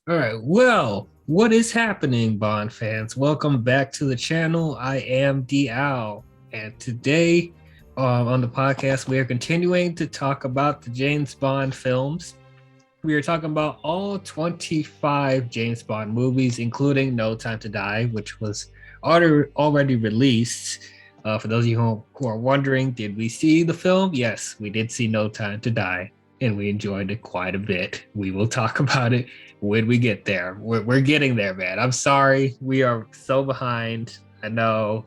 All right. Well, what is happening, Bond fans? Welcome back to the channel. I am Owl, and today on the podcast, we are continuing to talk about the James Bond films. We are talking about all 25 James Bond movies, including No Time to Die, which was already released. For those of you who are wondering, did we see the film? Yes, we did see No Time to Die, and we enjoyed it quite a bit. We will talk about it when we get there. We're getting there, man. I'm sorry. We are so behind. I know.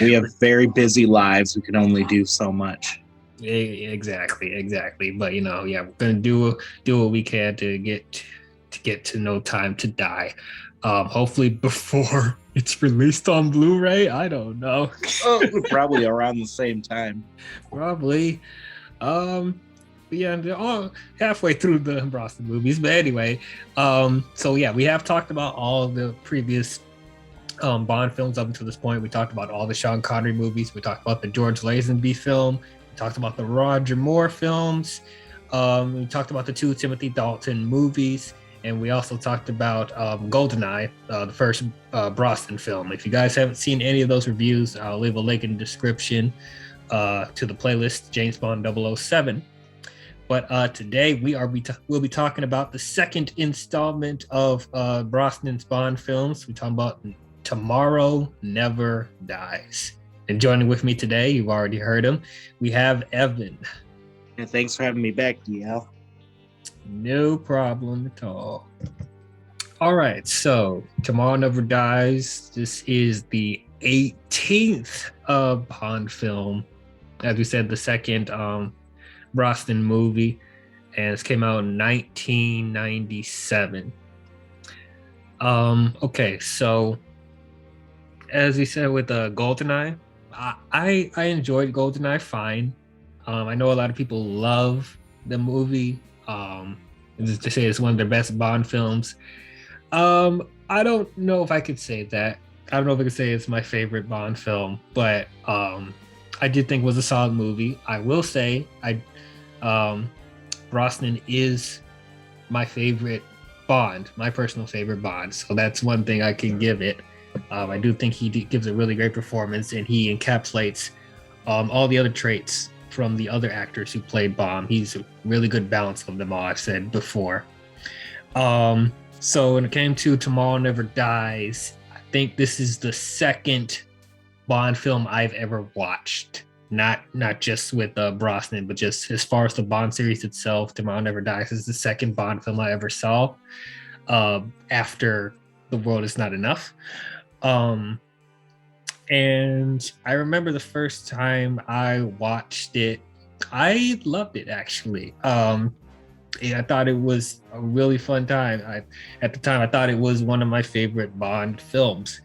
We have very busy lives. We can only do so much. Exactly. But yeah, we're gonna do what we can to get to No Time to Die. Hopefully before it's released on Blu-ray. I don't know. Probably around the same time. Probably. Yeah, they're all halfway through the Brosnan movies. But anyway, so yeah, we have talked about all the previous Bond films up until this point. We talked about all the Sean Connery movies. We talked about the George Lazenby film. We talked about the Roger Moore films. We talked about the two Timothy Dalton movies. And we also talked about GoldenEye, the first Brosnan film. If you guys haven't seen any of those reviews, I'll leave a link in the description to the playlist, James Bond 007. But today we'll be talking about the second installment of Brosnan's Bond films. We're talking about Tomorrow Never Dies. And joining with me today, you've already heard him, we have Evan. And thanks for having me back, DL. No problem at all. All right, so Tomorrow Never Dies. This is the 18th Bond film. As we said, the second Brosnan movie, and it came out in 1997. Okay, so as we said with GoldenEye, I enjoyed GoldenEye fine. I know a lot of people love the movie. Just to say it's one of their best Bond films. I don't know if I could say that. I don't know if I could say it's my favorite Bond film, but I did think it was a solid movie. I will say Brosnan is my favorite Bond, my personal favorite Bond. So that's one thing I can give it. I do think he gives a really great performance, and he encapsulates all the other traits from the other actors who played Bond. He's a really good balance of them all, I've said before. So when it came to Tomorrow Never Dies, I think this is the second Bond film I've ever watched. Not just with Brosnan, but just as far as the Bond series itself. Tomorrow Never Dies is the second Bond film I ever saw after The World Is Not Enough. And I remember the first time I watched it, I loved it actually. I thought it was a really fun time. At the time, I thought it was one of my favorite Bond films.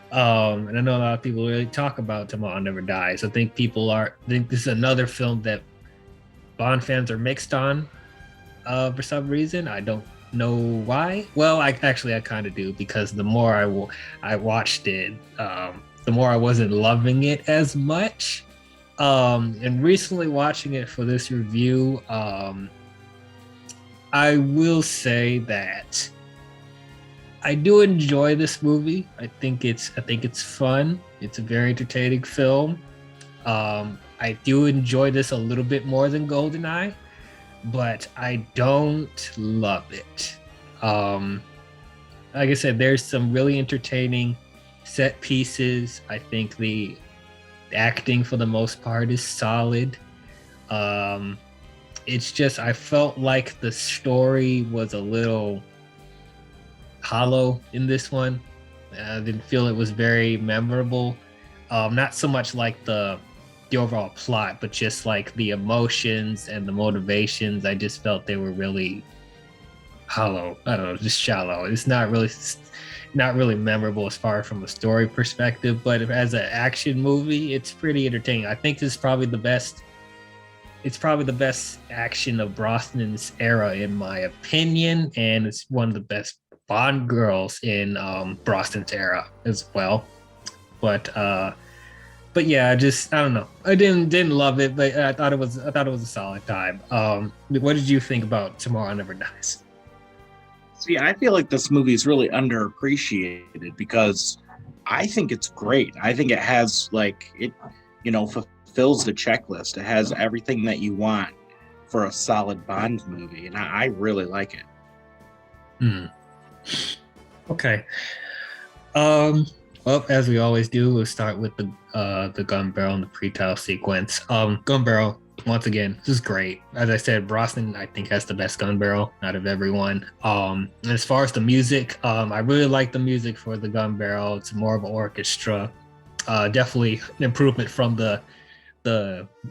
And I know a lot of people really talk about Tomorrow Never Dies. I think think this is another film that Bond fans are mixed on for some reason. I don't know why. Well, I kind of do, because the more I watched it, the more I wasn't loving it as much. And recently watching it for this review, I will say that I do enjoy this movie. I think it's fun. It's a very entertaining film. I do enjoy this a little bit more than GoldenEye, but I don't love it. Like I said, there's some really entertaining set pieces. I think the acting for the most part is solid. It's just I felt like the story was a little hollow in this one. I didn't feel it was very memorable. Not so much like the overall plot, but just like the emotions and the motivations. I just felt they were really hollow. I don't know, just shallow. It's not really memorable as far from a story perspective, but as an action movie, it's pretty entertaining. I think this is probably the best. It's probably the best action of Brosnan's era, in my opinion, and it's one of the best Bond girls in Brosnan's era as well. But yeah, I don't know. I didn't love it, but I thought it was a solid time. What did you think about Tomorrow Never Dies? See, I feel like this movie is really underappreciated because I think it's great. I think it has like it, fulfills the checklist. It has everything that you want for a solid Bond movie, and I really like it. Hmm. Okay. Well, as we always do, we'll start with the gun barrel and the pre-title sequence. Gun barrel, once again, this is great. As I said, Brosnan I think has the best gun barrel out of everyone. As far as the music, I really like the music for the gun barrel. It's more of an orchestra. Definitely an improvement from the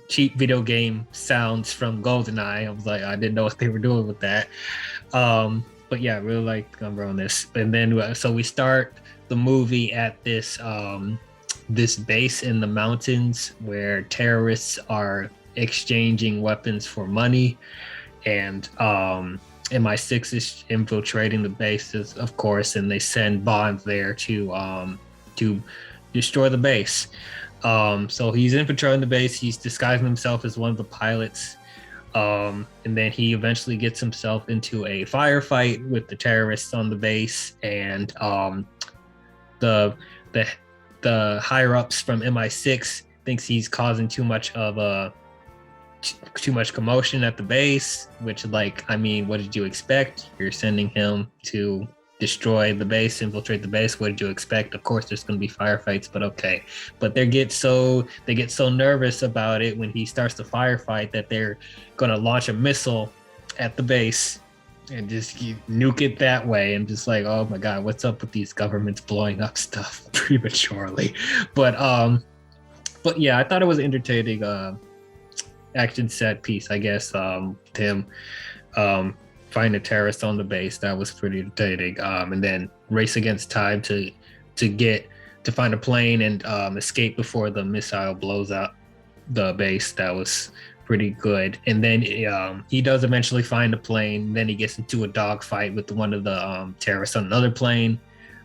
cheap video game sounds from GoldenEye. I was like, I didn't know what they were doing with that. But yeah, I really like gun barrel on this. And then so we start the movie at this base in the mountains where terrorists are exchanging weapons for money, and MI6 is infiltrating the bases, of course, and they send Bond there to destroy the base. So he's infiltrating the base. He's disguising himself as one of the pilots. And then he eventually gets himself into a firefight with the terrorists on the base, and the higher ups from MI6 thinks he's causing too much commotion at the base, which, like, I mean, what did you expect? You're sending him to destroy the base, infiltrate the base. What did you expect? Of course there's going to be firefights, but okay. But they get so nervous about it when he starts the firefight that they're going to launch a missile at the base and just nuke it that way, and just like, oh my god, what's up with these governments blowing up stuff prematurely? But yeah, I thought it was entertaining action set piece, I guess. Tim find a terrorist on the base, that was pretty entertaining. And then race against time to find a plane and escape before the missile blows up the base. That was pretty good. And then he does eventually find a plane. Then he gets into a dogfight with one of the terrorists on another plane.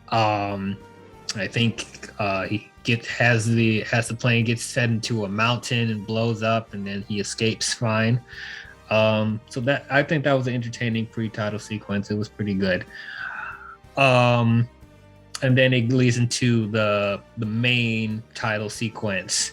I think he has the plane gets set into a mountain and blows up, and then he escapes fine. So that, I think that was an entertaining pre-title sequence. It was pretty good. And then it leads into the main title sequence.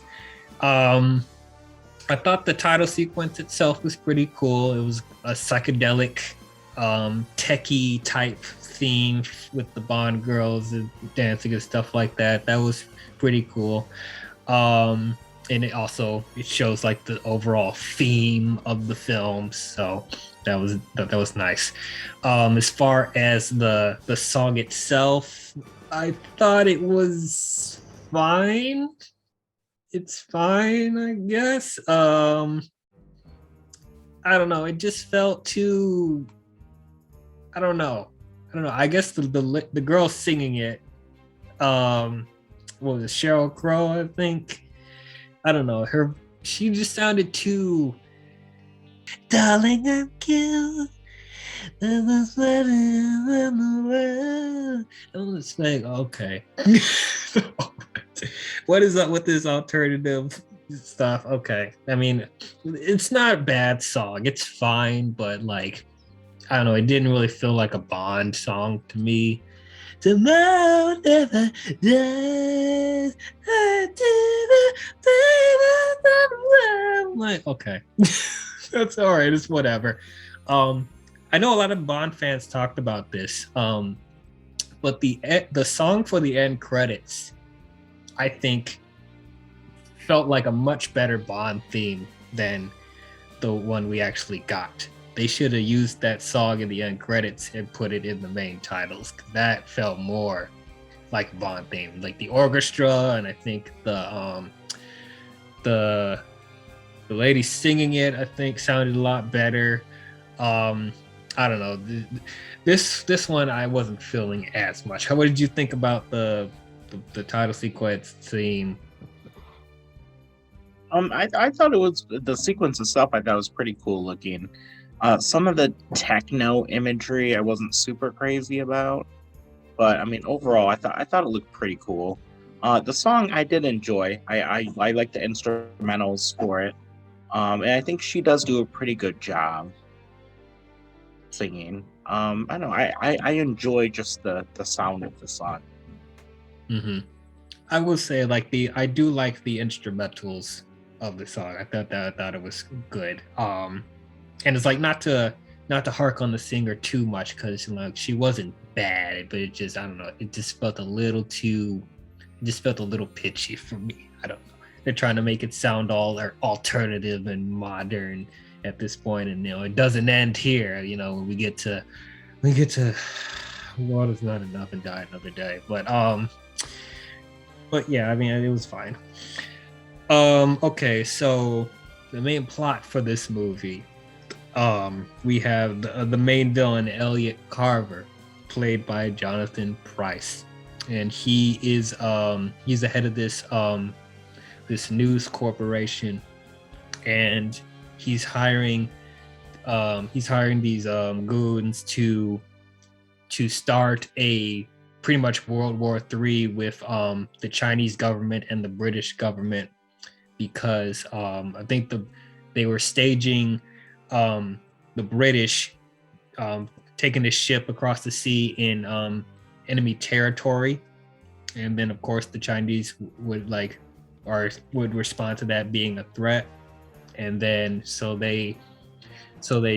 I thought the title sequence itself was pretty cool. It was a psychedelic, techie type theme with the Bond girls and dancing and stuff like that. That was pretty cool. And it shows like the overall theme of the film. So that was nice. As far as the song itself, I thought it was fine. It's fine, I guess. I don't know. It just felt too. I don't know. I guess the girl singing it. What was it, Sheryl Crow? I think. I don't know. She just sounded too. Darling, I'm killed. I was like, okay. What is up with this alternative stuff? Okay. I mean, it's not a bad song. It's fine, but like, I don't know. It didn't really feel like a Bond song to me. Tomorrow never dies. I'm like, okay. That's all right. It's whatever. I know a lot of Bond fans talked about this, but the song for the end credits, I think, felt like a much better Bond theme than the one we actually got. They should have used that song in the end credits and put it in the main titles. That felt more like a Bond theme, like the orchestra, and I think the lady singing it, I think, sounded a lot better. I don't know. This one I wasn't feeling as much. What did you think about the title sequence theme? I thought it was the sequence itself. I thought it was pretty cool looking. Some of the techno imagery I wasn't super crazy about, but I mean overall I thought it looked pretty cool. The song I did enjoy. I like the instrumentals for it, and I think she does do a pretty good job. singing. I know I enjoy just the sound of the song. Hmm. I will say, like I do like the instrumentals of the song. I thought it was good. And it's like not to hark on the singer too much because like she wasn't bad, but it just I don't know, it just felt a little too, it just felt a little pitchy for me. I don't know. They're trying to make it sound all alternative and modern at this point, and it doesn't end here. When we get to water's not enough and die another day. But yeah, I mean it was fine. Okay, so the main plot for this movie, we have the main villain Elliot Carver, played by Jonathan Pryce, and he's the head of this news corporation, and he's hiring these goons to start a pretty much World War III with the Chinese government and the British government, because I think they were staging the British taking a ship across the sea in enemy territory, and then of course the Chinese would respond to that being a threat, and then so they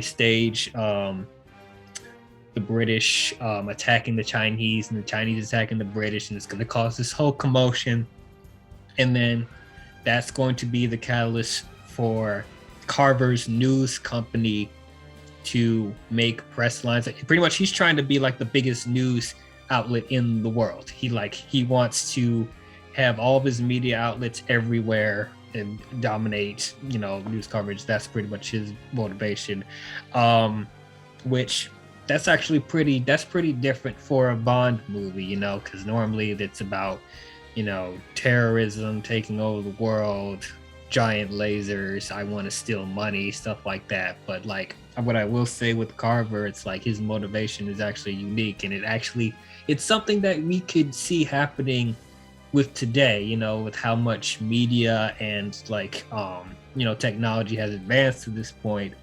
stage the British attacking the Chinese and the Chinese attacking the British, and it's going to cause this whole commotion, and then that's going to be the catalyst for Carver's news company to make press lines. Pretty much he's trying to be like the biggest news outlet in the world. He wants to have all of his media outlets everywhere and dominate, news coverage. That's pretty much his motivation. Which that's pretty different for a Bond movie, because normally it's about, terrorism taking over the world, giant lasers, I want to steal money, stuff like that. But like what I will say with Carver, it's like his motivation is actually unique, and it's something that we could see happening with today, with how much media and technology has advanced to this point.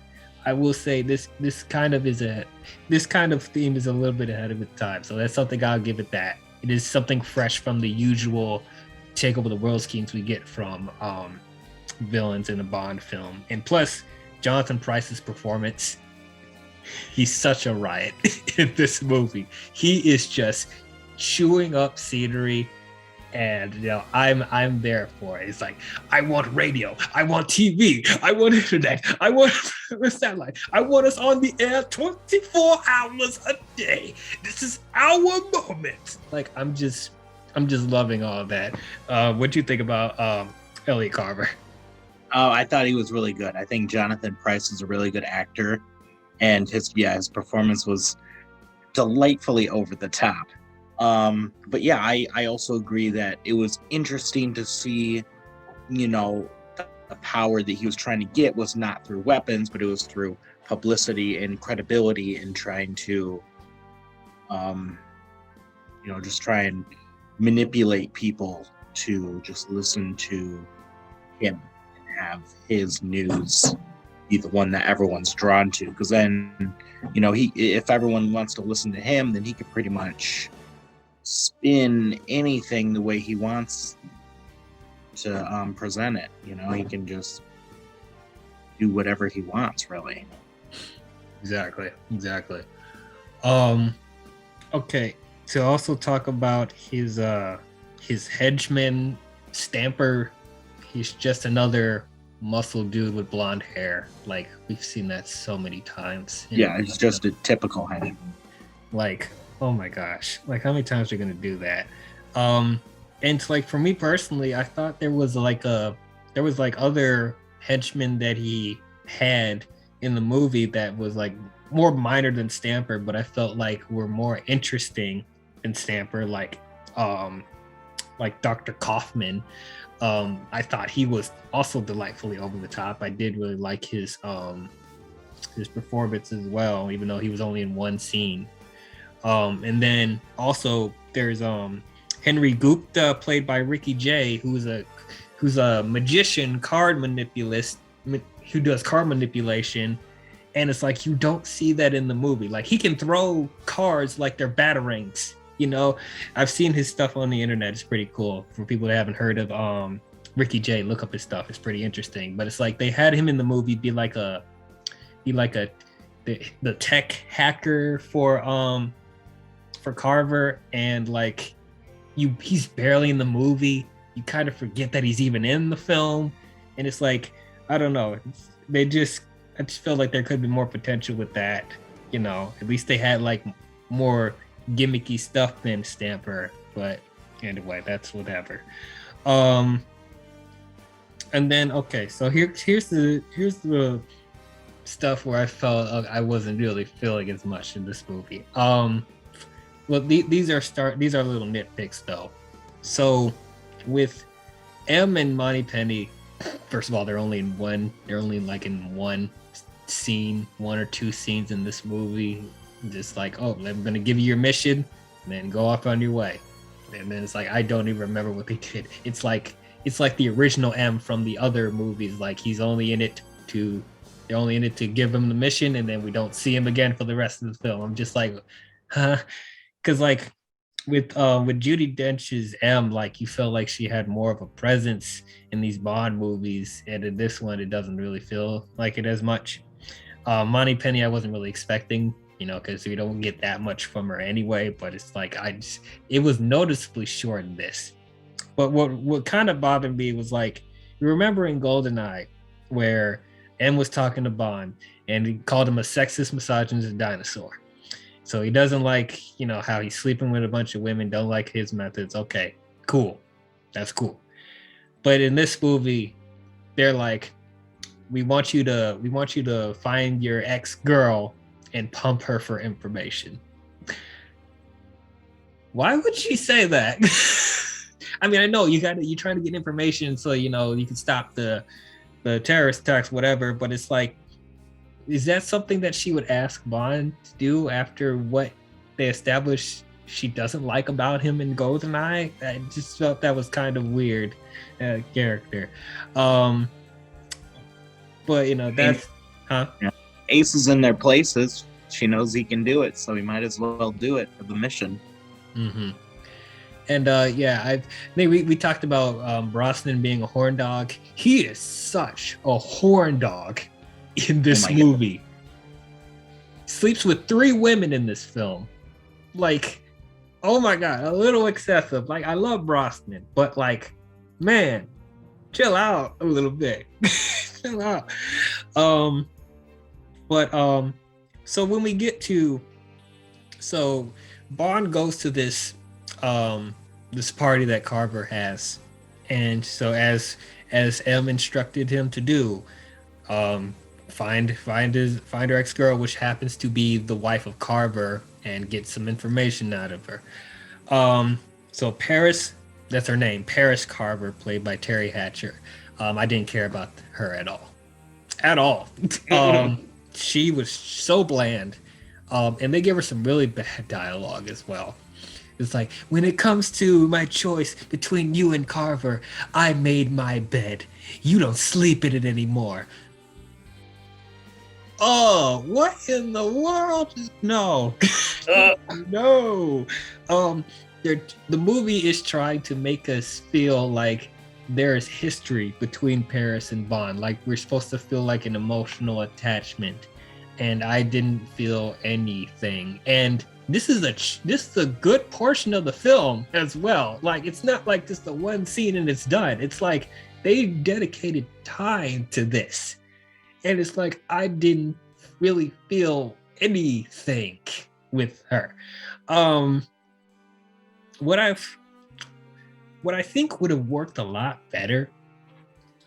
I will say this kind of theme is a little bit ahead of its time. So that's something I'll give it that. It is something fresh from the usual take over the world schemes we get from villains in a Bond film. And plus, Jonathan Pryce's performance, he's such a riot in this movie. He is just chewing up scenery, and I'm there for it. It's like, I want radio, I want TV, I want internet, I want a satellite, I want us on the air 24 hours a day. This is our moment. Like I'm just loving all of that. What do you think about Elliot Carver? Oh, I thought he was really good. I think Jonathan Pryce is a really good actor, and his performance was delightfully over the top. But yeah, I also agree that it was interesting to see, the power that he was trying to get was not through weapons, but it was through publicity and credibility, and trying to, just try and manipulate people to just listen to him and have his news be the one that everyone's drawn to. Because then, if everyone wants to listen to him, then he could pretty much spin anything the way he wants to present it. He can just do whatever he wants, really. Exactly. Okay, to also talk about his henchman Stamper. He's just another muscle dude with blonde hair. Like, we've seen that so many times. Yeah, it's just a typical henchman. Like, oh my gosh, like how many times are you gonna do that? And like for me personally, I thought there was other henchmen that he had in the movie that was like more minor than Stamper, but I felt like were more interesting than Stamper, like Dr. Kaufman. I thought he was also delightfully over the top. I did really like his performance as well, even though he was only in one scene. And then also there's Henry Gupta, played by Ricky Jay, who's a magician, card manipulist, who does card manipulation, And it's like you don't see that in the movie. Like he can throw cards like they're batarangs. I've seen his stuff on the internet. It's pretty cool. For people that haven't heard of Ricky Jay, look up his stuff. It's pretty interesting. But it's like they had him in the movie be like the tech hacker for Carver, and like he's barely in the movie. You kind of forget that he's even in the film, and it's like I don't know. I just feel like there could be more potential with that. At least they had like more gimmicky stuff than Stamper. But anyway, that's whatever. And then okay, so here's the stuff where I felt I wasn't really feeling as much in this movie. Well, these are little nitpicks though. So with M and Moneypenny, first of all, they're only in one scene, one or two scenes in this movie. Just like, oh, I'm gonna give you your mission, and then go off on your way. And then it's like I don't even remember what they did. It's like the original M from the other movies. Like they're only in it to give him the mission, and then we don't see him again for the rest of the film. I'm just like, huh? Because like with Judi Dench's M, like you felt like she had more of a presence in these Bond movies, and in this one, it doesn't really feel like it as much. Moneypenny, I wasn't really expecting, because we don't get that much from her anyway. But it's like it was noticeably short in this. But what kind of bothered me was like, you remember in GoldenEye where M was talking to Bond and he called him a sexist, misogynist dinosaur. So he doesn't like, how he's sleeping with a bunch of women, don't like his methods. Okay, cool. That's cool. But in this movie, they're like, we want you to find your ex-girl and pump her for information. Why would she say that? I mean, I know you're trying to get information so you can stop the terrorist attacks, whatever, but it's like, is that something that she would ask Bond to do after what they established she doesn't like about him in GoldenEye? I just felt that was kind of weird character. But that's huh? Yeah. Ace is in their places. She knows he can do it, so he might as well do it for the mission. Mm-hmm. And we talked about Brosnan being a horn dog. He is such a horn dog in this movie. Sleeps with 3 women in this film. Like, oh my God, a little excessive. Like, I love Brosnan, but like, man, chill out a little bit. Chill out. So when we get to, Bond goes to this party that Carver has, and so as M instructed him to do, find her ex-girl, which happens to be the wife of Carver, and get some information out of her. So Paris, that's her name, Paris Carver, played by Terry Hatcher. I didn't care about her at all. She was so bland, and they gave her some really bad dialogue as well. It's like, when it comes to my choice between you and Carver, I made my bed. You don't sleep in it anymore. Oh, what in the world? No. No. The movie is trying to make us feel like there is history between Paris and Bond. Like we're supposed to feel like an emotional attachment. And I didn't feel anything. And this is a good portion of the film as well. Like it's not like just the one scene and it's done. It's like they dedicated time to this. And it's like I didn't really feel anything with her. What I think would have worked a lot better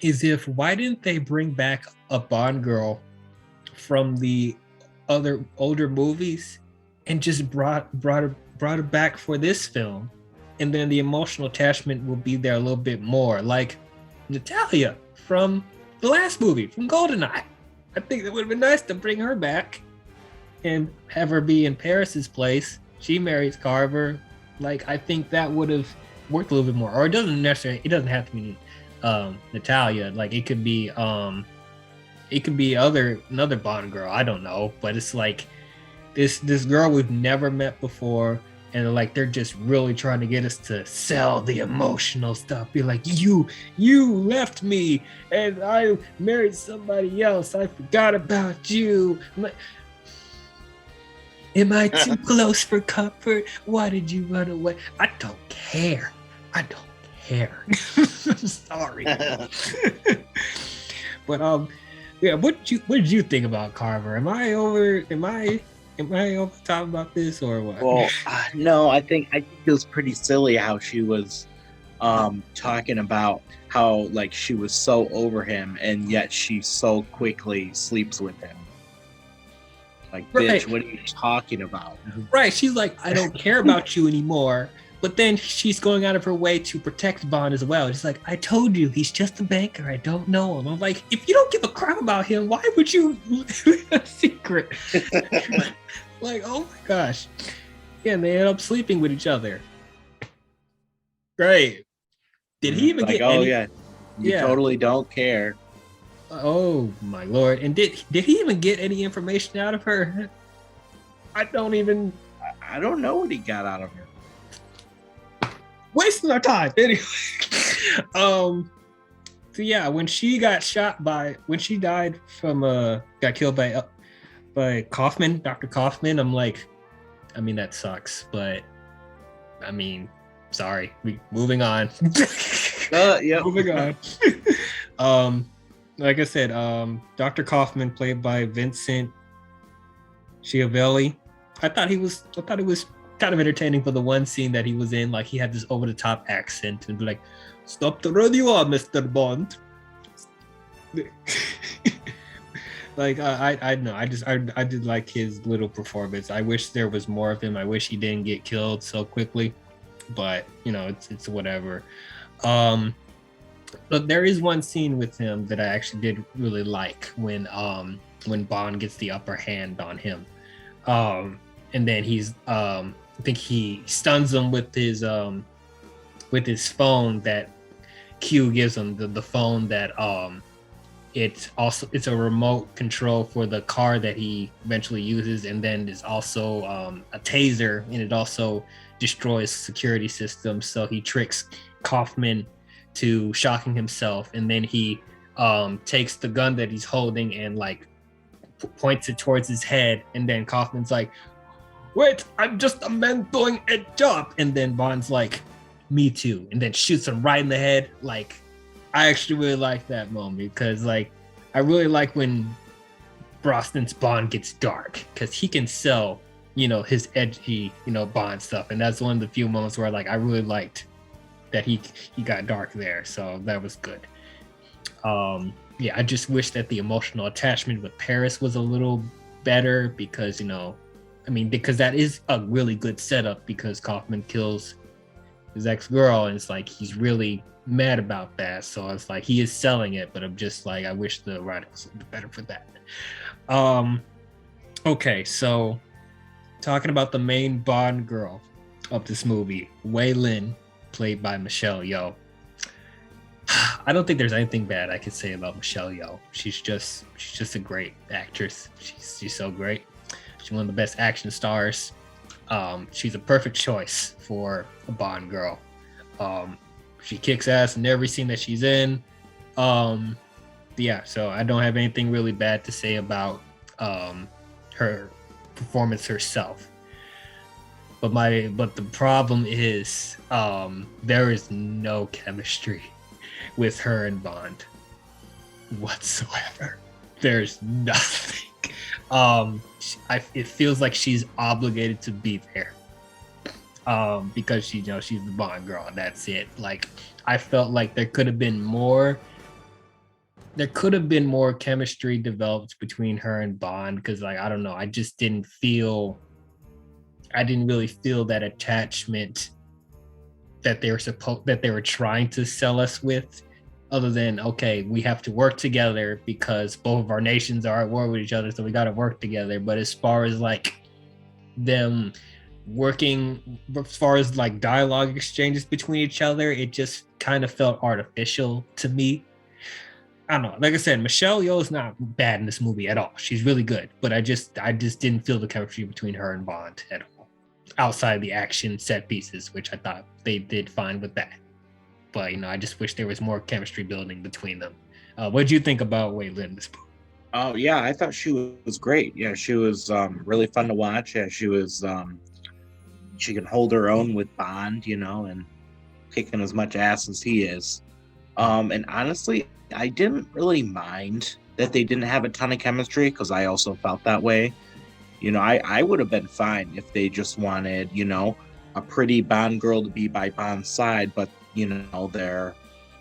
is why didn't they bring back a Bond girl from the other older movies and just brought her back for this film, and then the emotional attachment will be there a little bit more, like Natalia from the last movie, from GoldenEye. I think it would have been nice to bring her back and have her be in Paris's place. She marries Carver. Like, I think that would have worked a little bit more. Or it doesn't have to be Natalia. Like, it could be it could be another Bond girl. I don't know, but it's like this girl we've never met before, and like they're just really trying to get us to sell the emotional stuff. Be like, you left me, and I married somebody else. I forgot about you. Am I too close for comfort? Why did you run away? I don't care. I don't care. Sorry. But yeah, what did you think about Carver? Am I over top about this or what? Well, no, I think it was pretty silly how she was talking about how like she was so over him and yet she so quickly sleeps with him. Like, Right. bitch, what are you talking about? Right. She's like, I don't care about you anymore. But then she's going out of her way to protect Bond as well. It's like, I told you, he's just a banker. I don't know him. I'm like, if you don't give a crap about him, why would you a secret? Like, oh my gosh. Yeah, and they end up sleeping with each other. Great. Did he even like, get oh any? yeah, you Yeah. totally don't care. Oh my lord! And did he even get any information out of her? I don't even I don't know what he got out of her. wasting our time. Anyway, so yeah, when she died from got killed by Kaufman, Dr. Kaufman. I'm like, I mean that sucks, but I mean, sorry. Moving on. Yeah. Moving on. Like I said, Dr. Kaufman, played by Vincent Schiavelli. I thought it was kind of entertaining for the one scene that he was in. Like he had this over the top accent and be like, "Stop the radio, Mr. Bond." Like I know, I did like his little performance. I wish there was more of him. I wish he didn't get killed so quickly, but you know, it's whatever. But there is one scene with him that I actually did really like when Bond gets the upper hand on him, and then he's I think he stuns him with his phone that Q gives him, the phone that it's a remote control for the car that he eventually uses, and then there's also a taser, and it also destroys security systems. So he tricks Kaufman to shocking himself, and then he takes the gun that he's holding and like points it towards his head, and then Kaufman's like, "Wait, I'm just a man doing a job," and then Bond's like, "Me too," and then shoots him right in the head. Like, I actually really like that moment because like I really like when Brosnan's Bond gets dark because he can sell, you know, his edgy, you know, Bond stuff, and that's one of the few moments where like I really liked that he got dark there, so that was good. Yeah, I just wish that the emotional attachment with Paris was a little better because, you know, I mean, because that is a really good setup because Kaufman kills his ex-girl and it's like he's really mad about that, so it's like he is selling it, but I'm just like, I wish the writing was a little bit better for that. Okay, so talking about the main Bond girl of this movie, Wei Lin, played by Michelle Yeoh. I don't think there's anything bad I could say about Michelle Yeoh. She's just a great actress. She's so great. She's one of the best action stars. She's a perfect choice for a Bond girl. She kicks ass in every scene that she's in. Yeah, so I don't have anything really bad to say about her performance herself. But the problem is there is no chemistry with her and Bond whatsoever. There's nothing. It feels like she's obligated to be there because she's the Bond girl and that's it. Like, I felt like there could have been more chemistry developed between her and Bond because, like, I don't know, I didn't really feel that attachment that they were trying to sell us with, other than, okay, we have to work together because both of our nations are at war with each other, so we got to work together. But as far as like them working, as far as like dialogue exchanges between each other, it just kind of felt artificial to me. I don't know. Like I said, Michelle Yeoh is not bad in this movie at all. She's really good, but I just didn't feel the chemistry between her and Bond at all. Outside the action set pieces, which I thought they did fine with that. But I just wish there was more chemistry building between them. What did you think about Wei Lin this movie? Oh yeah, I thought she was great. Yeah, she was really fun to watch. Yeah, she was she can hold her own with Bond, and kicking as much ass as he is. And honestly, I didn't really mind that they didn't have a ton of chemistry because I also felt that way. I would have been fine if they just wanted, a pretty Bond girl to be by Bond's side, but their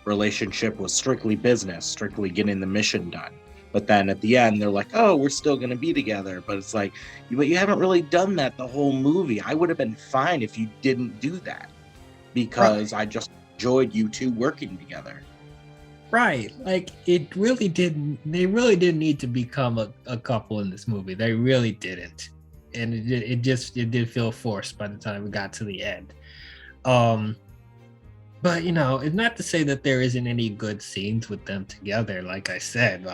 relationship was strictly business, strictly getting the mission done. But then at the end, they're like, "Oh, we're still gonna be together." But it's like, but you haven't really done that the whole movie. I would have been fine if you didn't do that because I just enjoyed you two working together. Right. Like it really didn't. They really didn't need to become a couple in this movie. They really didn't, and it did feel forced by the time we got to the end. But it's not to say that there isn't any good scenes with them together. Like I said,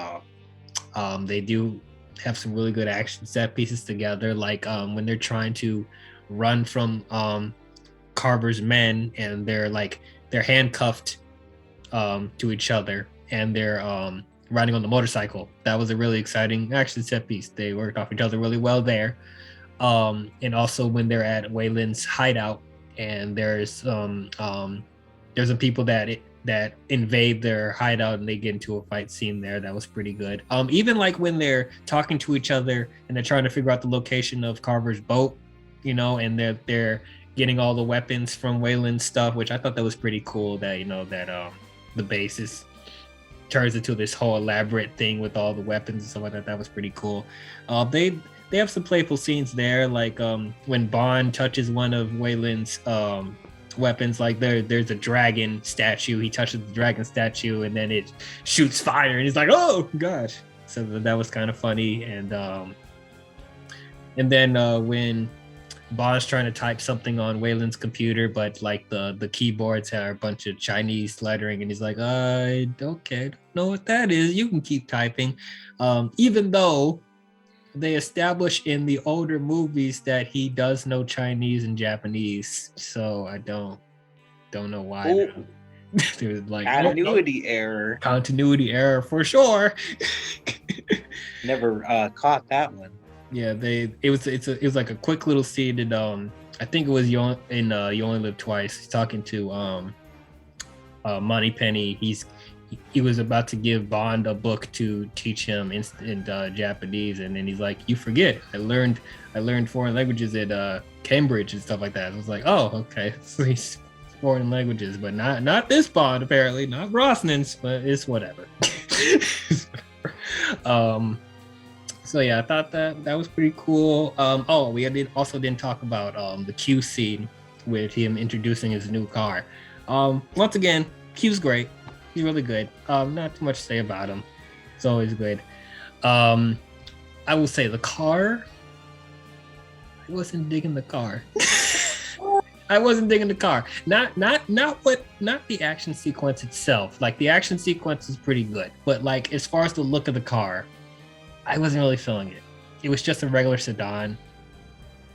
they do have some really good action set pieces together. Like when they're trying to run from Carver's men, and they're handcuffed to each other, and they're riding on the motorcycle. That was a really exciting action set piece. They worked off each other really well there. And also when they're at Wei Lin's hideout, and there's some people that invade their hideout, and they get into a fight scene there. That was pretty good. Even like when they're talking to each other and they're trying to figure out the location of Carver's boat, and they're getting all the weapons from Wei Lin's stuff, which I thought that was pretty cool. That the base turns into this whole elaborate thing with all the weapons and stuff like that. That was pretty cool. They have some playful scenes there, like when Bond touches one of Wei Lin's weapons. Like there's a dragon statue. He touches the dragon statue, and then it shoots fire, and he's like, "Oh gosh!" So that was kind of funny. And then when Bond's trying to type something on Wei Lin's computer, but like the keyboards are a bunch of Chinese lettering, and he's like, "I don't know what that is. You can keep typing," even though they establish in the older movies that he does know Chinese and Japanese. So I don't know why. There's like continuity error for sure. Never caught that one. Yeah, it was like a quick little scene in I think it was You Only Live Twice. He's talking to Moneypenny. He was about to give Bond a book to teach him in Japanese, and then he's like, "You forget, I learned foreign languages at Cambridge and stuff like that." I was like, "Oh, okay." So he's foreign languages, but not this Bond apparently, not Brosnan's, but it's whatever. So yeah, I thought that was pretty cool. We didn't talk about the Q scene with him introducing his new car. Once again, Q's great. He's really good. Not too much to say about him. It's always good. I will say the car. I wasn't digging the car. I wasn't digging the car. Not the action sequence itself. Like the action sequence is pretty good, but like as far as the look of the car, I wasn't really feeling it. It was just a regular sedan.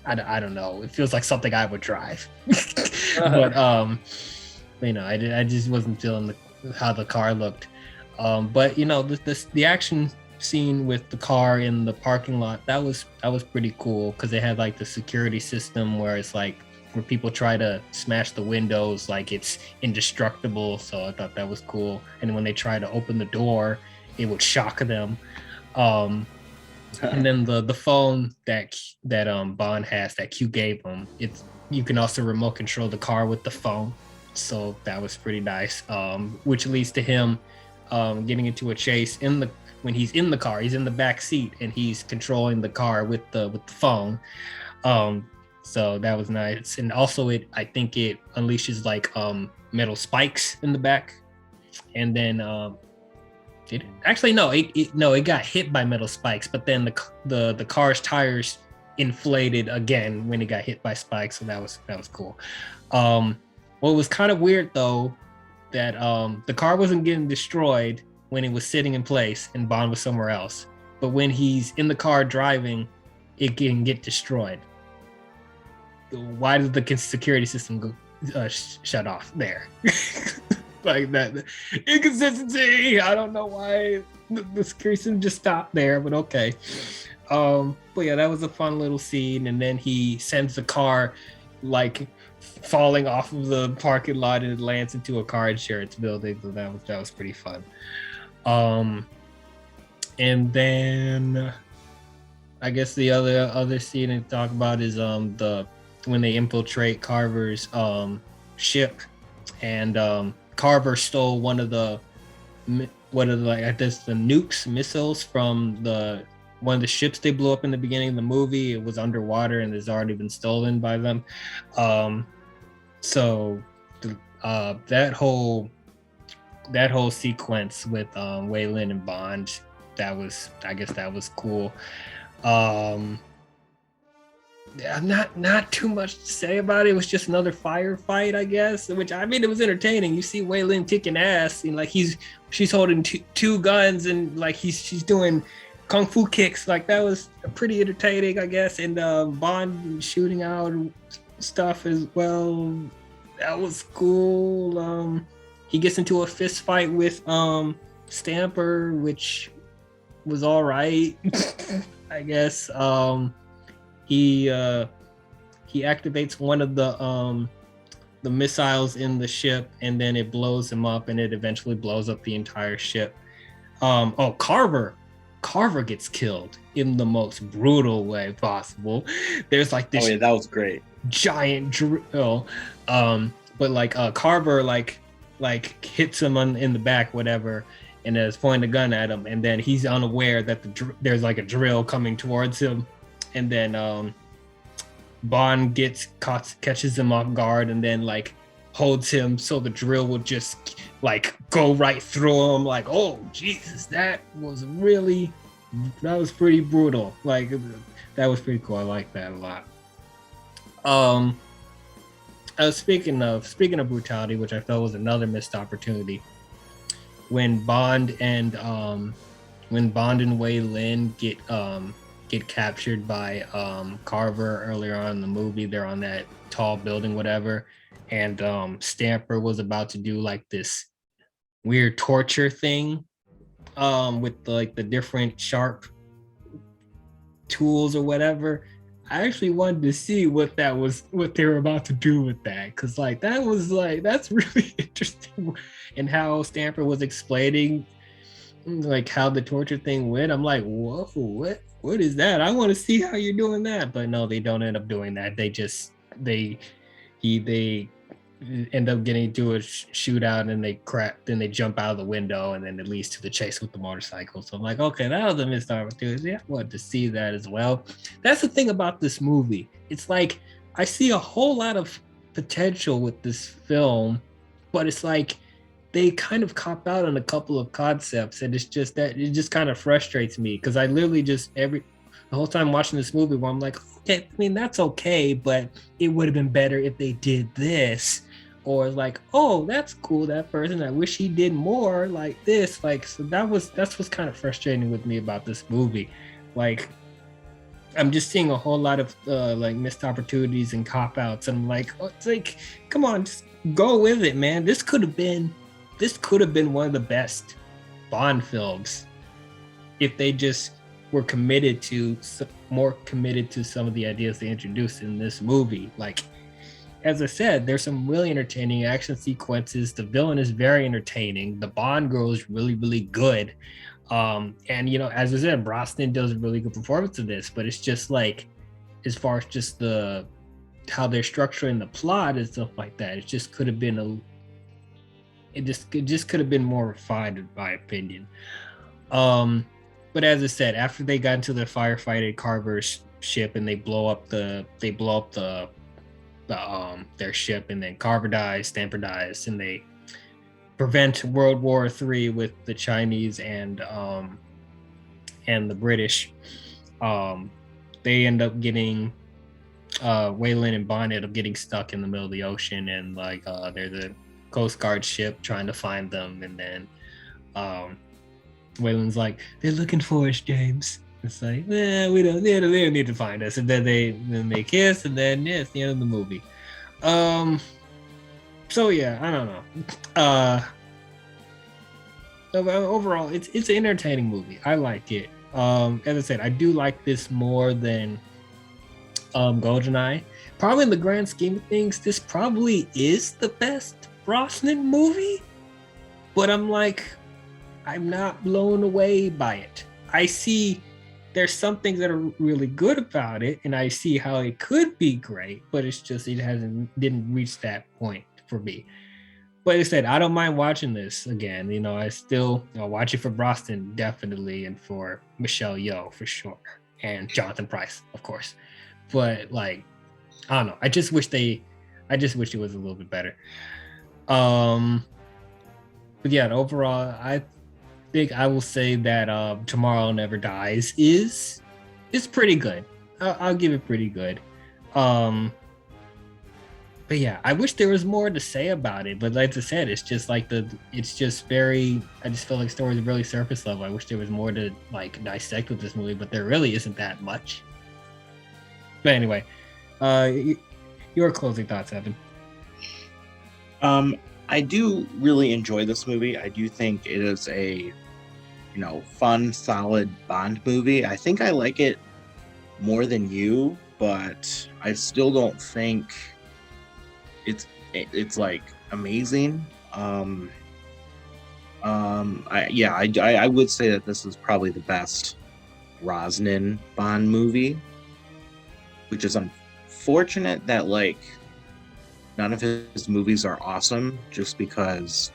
I don't know. It feels like something I would drive. But I just wasn't feeling how the car looked. But the action scene with the car in the parking lot, that was pretty cool, because they had like the security system where it's like where people try to smash the windows, like it's indestructible. So I thought that was cool. And when they try to open the door, it would shock them. And then the phone that Bond has, that Q gave him, you can also remote control the car with the phone. So that was pretty nice. Which leads to him getting into a chase when he's in the car. He's in the back seat and he's controlling the car with the phone. So that was nice. And also I think it unleashes like metal spikes in the back. And then it got hit by metal spikes, but then the car's tires inflated again when it got hit by spikes. So that was cool. What was kind of weird though, that the car wasn't getting destroyed, when it was sitting in place and Bond was somewhere else. But when he's in the car driving, it can get destroyed. Why did the security system go shut off there? Like that inconsistency. I don't know why the security system just stopped there, but okay. But yeah, that was a fun little scene. And then he sends the car like falling off of the parking lot and it lands into a car insurance building. So that was pretty fun. And then I guess the other scene to talk about is when they infiltrate Carver's ship, and Carver stole one of the I guess the nukes missiles from one of the ships they blew up in the beginning of the movie. It was underwater and has already been stolen by them. So that whole sequence with Wei Lin and Bond, that was cool. Not too much to say about it. It was just another firefight, I guess, which I mean, it was entertaining. You see Wei Lin kicking ass, and like she's holding two guns, and like she's doing kung fu kicks. Like that was pretty entertaining, I guess. And Bond shooting out stuff as well. That was cool. He gets into a fist fight with Stamper, which was all right, I guess. He activates one of the missiles in the ship, and then it blows him up, and it eventually blows up the entire ship. Carver gets killed in the most brutal way possible. There's like this. Oh yeah, that was great. Giant drill, but like Carver like hits him in the back, whatever, and is pointing a gun at him, and then he's unaware that there's like a drill coming towards him. And then Bond catches him off guard, and then like holds him so the drill will just like go right through him. Like, oh Jesus, that was pretty brutal. Like that was pretty cool. I like that a lot. Speaking of brutality, which I felt was another missed opportunity, when Bond and Wei Lin get captured by Carver earlier on in the movie. They're on that tall building, whatever, and Stamper was about to do like this weird torture thing with the different sharp tools or whatever. I actually wanted to see what they were about to do with that, because that's really interesting. And how Stamper was explaining like how the torture thing went. I'm like, whoa, what is that? I want to see how you're doing that. But no, they don't end up doing that. They end up getting into a shootout, and they jump out of the window, and then it leads to the chase with the motorcycle. So I'm like, okay, that was a missed opportunity. I wanted to see that as well. That's the thing about this movie. It's like I see a whole lot of potential with this film, but it's like they kind of cop out on a couple of concepts, and it's just that it just kind of frustrates me, because I literally just the whole time watching this movie where I'm like, okay, I mean, that's okay, but it would have been better if they did this, or like, oh, that's cool, that person, I wish he did more like this. Like, so that's what's kind of frustrating with me about this movie. Like, I'm just seeing a whole lot of like missed opportunities and cop outs, and I'm like, oh, it's like, come on, just go with it, man. This could have been one of the best Bond films if they just were more committed to some of the ideas they introduced in this movie. Like, as I said, there's some really entertaining action sequences. The villain is very entertaining. The Bond girl is really, really good. And as I said, Brosnan does a really good performance of this, but it's just like, as far as just how they're structuring the plot and stuff like that, it just could have been it just could have been more refined, in my opinion. But as I said, after they got into the firefight at Carver's ship and they blow up their ship, and then Carver dies, Stamper dies, and they prevent World War III with the Chinese and the British. They end up getting Wei Lin and Bond end up getting stuck in the middle of the ocean, and like there's a Coast Guard ship trying to find them, and then Wayland's like, they're looking for us, James. It's like, they don't need to find us. And then they kiss, and then yeah, it's the end of the movie. So yeah, I don't know. Overall, it's an entertaining movie. I like it. As I said, I do like this more than GoldenEye. Probably in the grand scheme of things, this probably is the best Brosnan movie. But I'm not blown away by it. I see there's some things that are really good about it, and I see how it could be great, but it's just it didn't reach that point for me. But I said, I don't mind watching this again. I'll watch it for Brosnan definitely, and for Michelle Yeoh for sure, and Jonathan Pryce, of course. But I don't know. I just wish it was a little bit better. But yeah, overall, I think I will say that Tomorrow Never Dies is pretty good. I'll give it pretty good. But yeah, I wish there was more to say about it. But like I said, it's just I just feel like the story is really surface level. I wish there was more to dissect with this movie, but there really isn't that much. But anyway, your closing thoughts, Evan. I do really enjoy this movie. I do think it is a fun, solid Bond movie. I think I like it more than you, but I still don't think it's like amazing. I would say that this is probably the best Brosnan Bond movie, which is unfortunate that none of his movies are awesome just because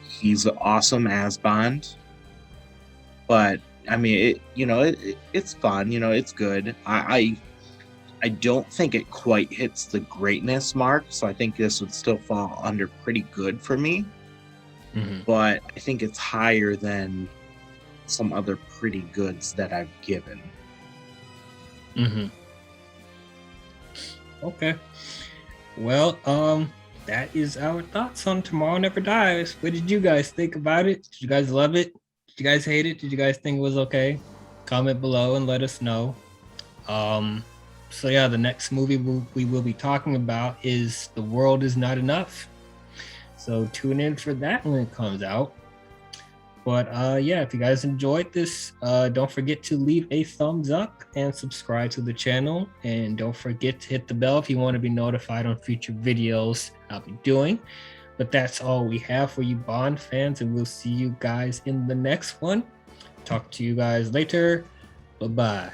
he's awesome as Bond. But I mean, it's fun. It's good. I don't think it quite hits the greatness mark, so I think this would still fall under pretty good for me. Mm-hmm. But I think it's higher than some other pretty goods that I've given. Mm-hmm. Okay. Well, that is our thoughts on Tomorrow Never Dies. What did you guys think about it? Did you guys love it? Did you guys hate it? Did you guys think it was okay? Comment below and let us know. So yeah, the next movie we will be talking about is The World Is Not Enough. So tune in for that when it comes out. But yeah, if you guys enjoyed this, don't forget to leave a thumbs up and subscribe to the channel. And don't forget to hit the bell if you want to be notified on future videos I'll be doing. But that's all we have for you Bond fans, and we'll see you guys in the next one. Talk to you guys later. Bye-bye.